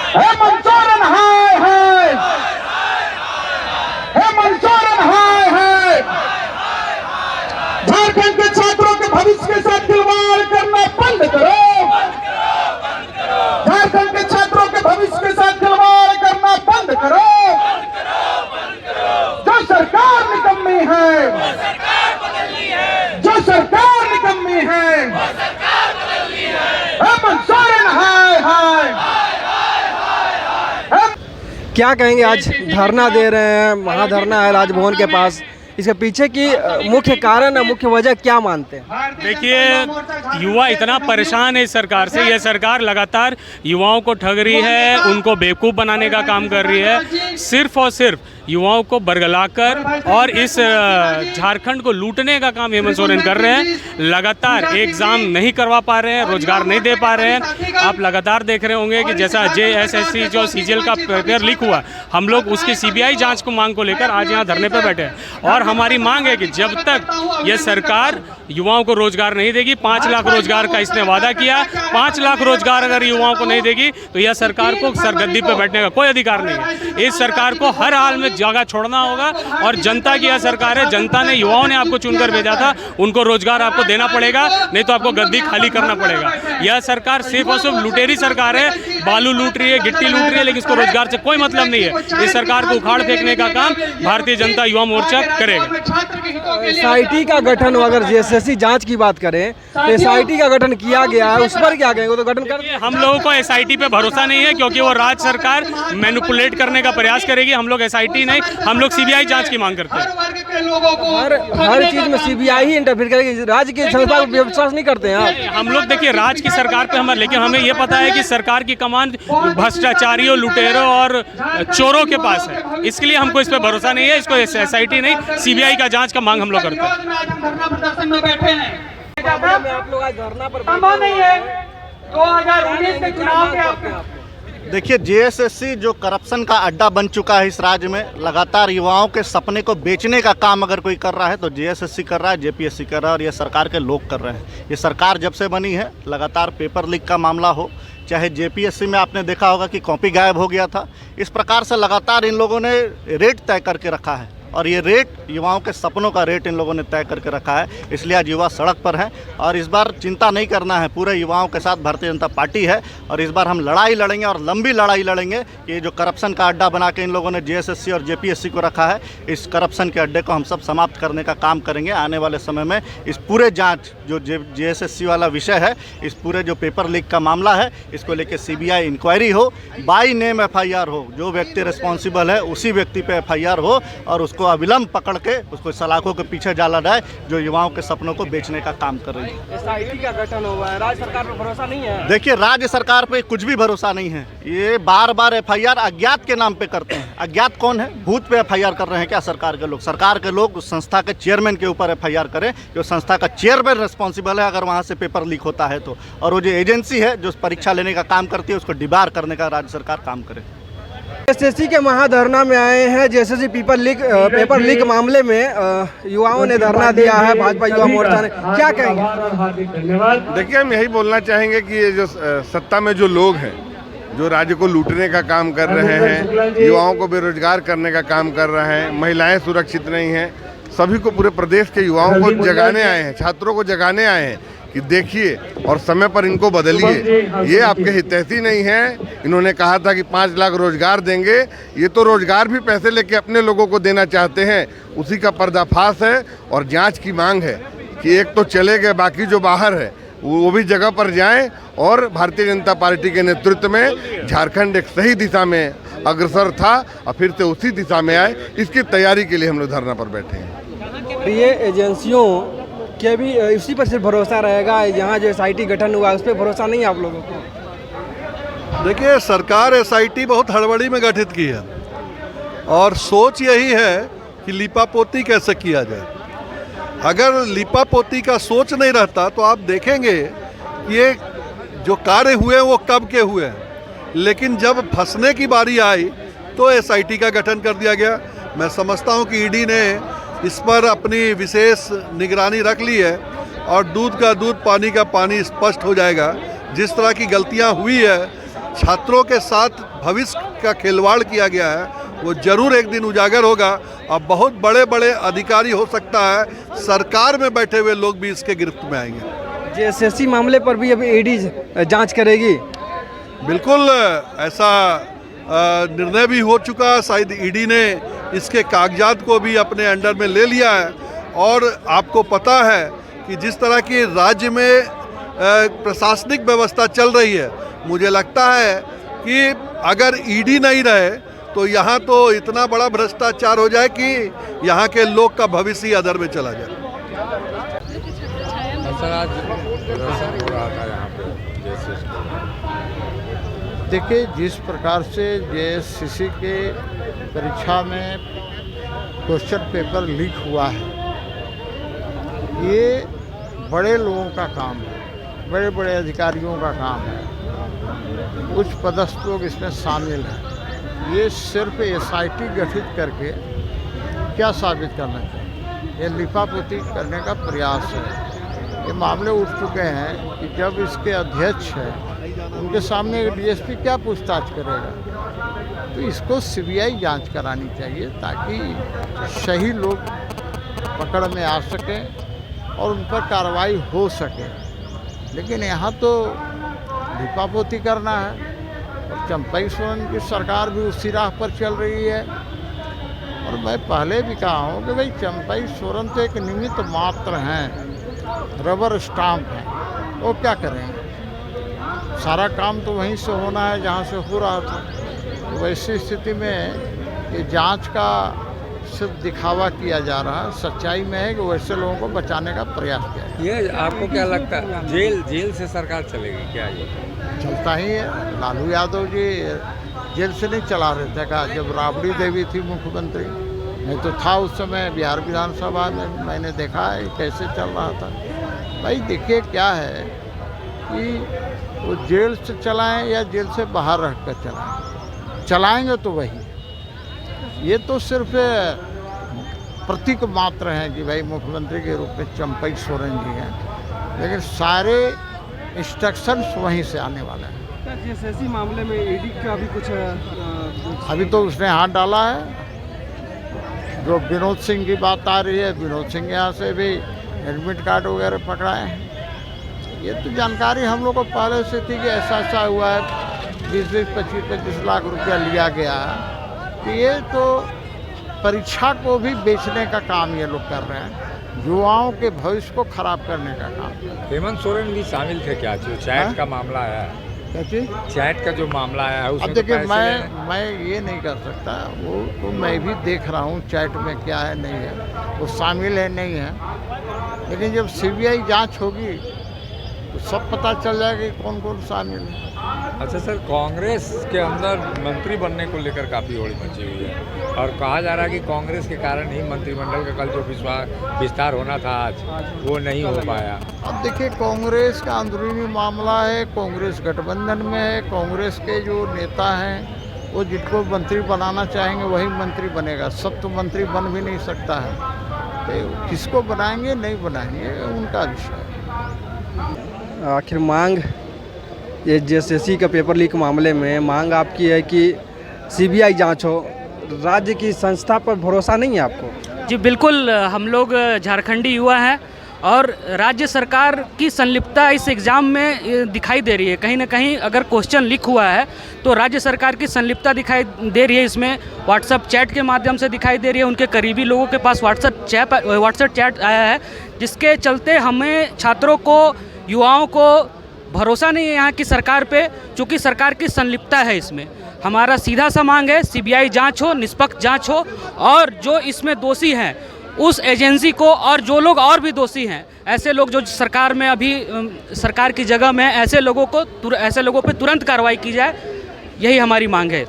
हेमंत सोरेन हाय हाय, हेमंत सोरेन हाय हाय। झारखंड के छात्रों के भविष्य के साथ खिलवाड़ करना बंद करो, झारखंड के छात्रों के भविष्य के साथ खिलवाड़ करना बंद करो। जो सरकार निकम्मी है, जो सरकार निकम्मी है, हेमंत सोरेन हाय हाय। क्या कहेंगे, आज धरना दे रहे हैं, महाधरना है राजभवन के पास, इसके पीछे की मुख्य कारण, मुख्य वजह क्या मानते हैं? देखिए, युवा इतना परेशान है इस सरकार से। यह सरकार लगातार युवाओं को ठग रही है, उनको बेवकूफ़ बनाने का काम कर रही है, सिर्फ और सिर्फ युवाओं को बरगलाकर और इस झारखंड को लूटने का काम हेमंत सोरेन कर रहे हैं। लगातार एग्ज़ाम नहीं करवा पा रहे हैं, रोजगार नहीं दे पा रहे हैं। आप लगातार देख रहे होंगे कि जैसा JSSC जो CGL का पेपर लीक हुआ, हम लोग उसकी CBI जांच को मांग को लेकर आज यहाँ धरने पर बैठे हैं। और हमारी मांग है कि जब तक ये सरकार युवाओं को रोजगार नहीं देगी, 5 लाख रोजगार का इसने वादा किया, 5 लाख रोजगार अगर युवाओं को नहीं देगी तो यह सरकार को सरगद्दी पर बैठने का कोई अधिकार नहीं है। इस सरकार को हर हाल में जगह छोड़ना होगा। और जनता की यह सरकार है, जनता ने, युवाओं ने आपको चुनकर भेजा था, उनको रोजगार आपको देना पड़ेगा, नहीं तो आपको गद्दी खाली करना पड़ेगा। यह सरकार सिर्फ और सिर्फ लुटेरी सरकार है, बालू लूट रही है, गिट्टी लूट रही है, लेकिन इसको रोजगार से कोई मतलब नहीं है। इस सरकार को उखाड़ फेंकने का काम भारतीय जनता युवा मोर्चा करेगा। SIT का गठन, अगर JSSC जांच की बात करें तो SIT का गठन किया गया है, उस पर क्या कहेंगे? तो गठन कर, हम लोगों को SIT पे भरोसा नहीं है, क्योंकि वो राज्य सरकार मैनिपुलेट करने का प्रयास करेगी। हम लोग SIT नहीं, हम लोग CBI जांच की मांग करते हैं। हर चीज में CBI ही इंटरफेयर करेगी, राज्य की संस्था पर विश्वास नहीं करते हैं आप? हम लोग देखिए, राज्य की सरकार पे हम, लेकिन हमें ये पता है कि सरकार की कमान भ्रष्टाचारियों, लुटेरों और चोरों के पास है, इसके लिए हमको इस पर भरोसा नहीं है। इसको SIT नहीं, CBI का जांच का मांग हम लोग करते हैं। आप लोग आज धरना पर नहीं है 2019 के चुनाव के। देखिए, JSSC जो करप्शन का अड्डा बन चुका है इस राज्य में, लगातार युवाओं के सपने को बेचने का काम अगर कोई कर रहा है तो JSSC कर रहा है, JPSC कर रहा है, और ये सरकार के लोग कर रहे हैं। ये सरकार जब से बनी है, लगातार पेपर लीक का मामला हो, चाहे JPSC में आपने देखा होगा कि कॉपी गायब हो गया था, इस प्रकार से लगातार इन लोगों ने रेट तय करके रखा है। और ये रेट, युवाओं के सपनों का रेट इन लोगों ने तय करके रखा है। इसलिए आज युवा सड़क पर हैं। और इस बार चिंता नहीं करना है, पूरे युवाओं के साथ भारतीय जनता पार्टी है। और इस बार हम लड़ाई लड़ेंगे, और लंबी लड़ाई लड़ेंगे कि ये जो करप्शन का अड्डा बना के इन लोगों ने JSSC और JPSC को रखा है, इस करप्शन के अड्डे को हम सब समाप्त करने का काम करेंगे। आने वाले समय में इस पूरे जाँच जो JSSC वाला विषय है, इस पूरे जो पेपर लीक का मामला है, इसको लेकर CBI इंक्वायरी हो, बाई नेम FIR हो, जो व्यक्ति रिस्पॉन्सिबल है उसी व्यक्ति पे FIR हो, और उसको अविलंब पकड़ के उसको सलाखों के पीछे डाला जाए जो युवाओं के सपनों को बेचने का काम कर रही है। SIT का गठन हुआ है, राज्य सरकार पर भरोसा नहीं है? देखिए, राज्य सरकार पे कुछ भी भरोसा नहीं है। ये बार बार FIR अज्ञात के नाम पे करते हैं। अज्ञात कौन है? भूत पे FIR कर रहे हैं क्या सरकार के लोग? सरकार के लोग उस संस्था के चेयरमैन के ऊपर FIR करें, जो संस्था का चेयरमैन रिस्पॉन्सिबल है अगर वहाँ से पेपर लीक होता है तो। और वो जो एजेंसी है जो परीक्षा लेने का काम करती है, उसको डिबार करने का राज्य सरकार काम करे। JSSC के महाधरना में आए हैं। JSSC पेपर लीक मामले में युवाओं ने धरना दिया है, भाजपा युवा मोर्चा ने, क्या कहेंगे? देखिए, हम यही बोलना चाहेंगे कि ये जो सत्ता में जो लोग हैं, जो राज्य को लूटने का काम कर रहे हैं, युवाओं को बेरोजगार करने का काम कर रहे हैं, महिलाएं सुरक्षित नहीं हैं, सभी को, पूरे प्रदेश के युवाओं को जगाने आए हैं, छात्रों को जगाने आए हैं कि देखिए और समय पर इनको बदलिए। ये आपके हितैषी नहीं है। इन्होंने कहा था कि 5 लाख रोजगार देंगे, ये तो रोजगार भी पैसे लेके अपने लोगों को देना चाहते हैं। उसी का पर्दाफाश है और जांच की मांग है कि एक तो चले गए, बाकी जो बाहर है वो भी जगह पर जाएं। और भारतीय जनता पार्टी के नेतृत्व में झारखंड एक सही दिशा में अग्रसर था और फिर से उसी दिशा में आए, इसकी तैयारी के लिए हम लोग धरना पर बैठे हैं। ये एजेंसियों के भी इसी पर सिर्फ भरोसा रहेगा, यहाँ जो SIT गठन हुआ उस पर भरोसा नहीं है आप लोगों को? देखिए, सरकार SIT बहुत हड़बड़ी में गठित की है और सोच यही है कि लीपापोती कैसे किया जाए। अगर लीपापोती का सोच नहीं रहता तो आप देखेंगे कि ये जो कार्य हुए वो कब के हुए हैं, लेकिन जब फंसने की बारी आई तो SIT का गठन कर दिया गया। मैं समझता हूँ कि ED ने इस पर अपनी विशेष निगरानी रख ली है और दूध का दूध, पानी का पानी स्पष्ट हो जाएगा। जिस तरह की गलतियाँ हुई है छात्रों के साथ भविष्य का खिलवाड़ किया गया है वो जरूर एक दिन उजागर होगा। अब बहुत बड़े बड़े अधिकारी, हो सकता है सरकार में बैठे हुए लोग भी इसके गिरफ्त में आएंगे। जेएसएससी मामले पर भी अभी ईडी जांच करेगी। बिल्कुल ऐसा निर्णय भी हो चुका, शायद ईडी ने इसके कागजात को भी अपने अंडर में ले लिया है। और आपको पता है कि जिस तरह की राज्य में प्रशासनिक व्यवस्था चल रही है, मुझे लगता है कि अगर ईडी नहीं रहे तो यहाँ तो इतना बड़ा भ्रष्टाचार हो जाए कि यहाँ के लोग का भविष्य अधर में चला जाए। सर आज प्रदर्शन हो रहा था यहाँ पे देखिए, जिस प्रकार से जेएससीसी के परीक्षा में क्वेश्चन पेपर लीक हुआ है, ये बड़े लोगों का काम है, बड़े बड़े अधिकारियों का काम है, उच्च पदस्थ लोग इसमें शामिल हैं। ये सिर्फ एसआईटी गठित करके क्या साबित करना चाहिए? ये लिपापोती करने का प्रयास है। ये मामले उठ चुके हैं कि जब इसके अध्यक्ष हैं, उनके सामने डीएसपी क्या पूछताछ करेगा? तो इसको सीबीआई जांच करानी चाहिए ताकि सही लोग पकड़ में आ सकें और उन पर कार्रवाई हो सके। लेकिन यहाँ तो लिपापोती करना है और चंपई सोरेन की सरकार भी उसी राह पर चल रही है। और मैं पहले भी कहा हूँ कि भाई चंपई सोरेन तो एक निमित्त मात्र हैं, रबर स्टाम्प हैं, वो क्या करेंगे? सारा काम तो वहीं से होना है जहाँ से हो रहा था। तो वैसी स्थिति में ये जांच का सिर्फ दिखावा किया जा रहा है, सच्चाई में है कि वैसे लोगों को बचाने का प्रयास किया है। ये आपको क्या लगता है जेल से सरकार चलेगी क्या? ये चलता ही है। लालू यादव जी जेल से नहीं चला रहे थे का जब राबड़ी देवी थी मुख्यमंत्री, नहीं तो था उस समय बिहार विधानसभा में, मैंने देखा है कैसे चल रहा था। भाई देखिए क्या है कि वो जेल से चलाएं या जेल से बाहर रह कर चलाएं, चलाएंगे तो वही। ये तो सिर्फ प्रतीक मात्र हैं कि भाई मुख्यमंत्री के रूप में चंपई सोरेन जी हैं, लेकिन सारे इंस्ट्रक्शंस वहीं से आने वाले हैं। क्या जेएसएससी मामले में ईडी का भी कुछ अभी तो उसने हाथ डाला है। जो विनोद सिंह की बात आ रही है, विनोद सिंह यहाँ से भी एडमिट कार्ड वगैरह पकड़ाए हैं। ये तो जानकारी हम लोग को पहले से थी कि ऐसा ऐसा हुआ है, 20-20, 25-25 लाख रुपया लिया गया है। तो ये तो परीक्षा को भी बेचने का काम ये लोग कर रहे हैं, युवाओं के भविष्य को खराब करने का काम। हेमंत सोरेन भी शामिल थे क्या? जो चैट का मामला आया है, क्या चीज़? चैट का जो मामला आया है उसमें अब देखिए, तो मैं ये नहीं कर सकता, वो तो मैं भी देख रहा हूँ चैट में क्या है नहीं है, वो शामिल है नहीं है। लेकिन जब सीबीआई जांच होगी तो सब पता चल जाएगा कि कौन कौन शामिल है। अच्छा सर, कांग्रेस के अंदर मंत्री बनने को लेकर काफ़ी होड़ी मची हुई है और कहा जा रहा है कि कांग्रेस के कारण ही मंत्रिमंडल का कल जो विस्तार होना था आज वो नहीं हो पाया। अब देखिए, कांग्रेस का अंदरूनी मामला है, कांग्रेस गठबंधन में है। कांग्रेस के जो नेता हैं वो जिनको मंत्री बनाना चाहेंगे वही मंत्री बनेगा, सब तो मंत्री बन भी नहीं सकता है। तो किसको बनाएंगे नहीं बनाएंगे उनका विषय है। आखिर मांग ये जेएसएससी का पेपर लीक मामले में मांग आपकी है कि सीबीआई जांच हो, राज्य की संस्था पर भरोसा नहीं है आपको? जी बिल्कुल, हम लोग झारखंडी युवा हैं और राज्य सरकार की संलिप्तता इस एग्ज़ाम में दिखाई दे रही है। कहीं ना कहीं अगर क्वेश्चन लीक हुआ है तो राज्य सरकार की संलिप्तता दिखाई दे रही है। इसमें व्हाट्सएप चैट के माध्यम से दिखाई दे रही है, उनके करीबी लोगों के पास व्हाट्सएप चैट आया है, जिसके चलते हमें छात्रों को, युवाओं को भरोसा नहीं है यहाँ की सरकार पे, चूँकि सरकार की संलिप्तता है इसमें। हमारा सीधा सा मांग है सीबीआई जांच हो, निष्पक्ष जांच हो और जो इसमें दोषी हैं उस एजेंसी को, और जो लोग और भी दोषी हैं, ऐसे लोग जो सरकार में अभी सरकार की जगह में ऐसे लोगों पे तुरंत कार्रवाई की जाए, यही हमारी मांग है।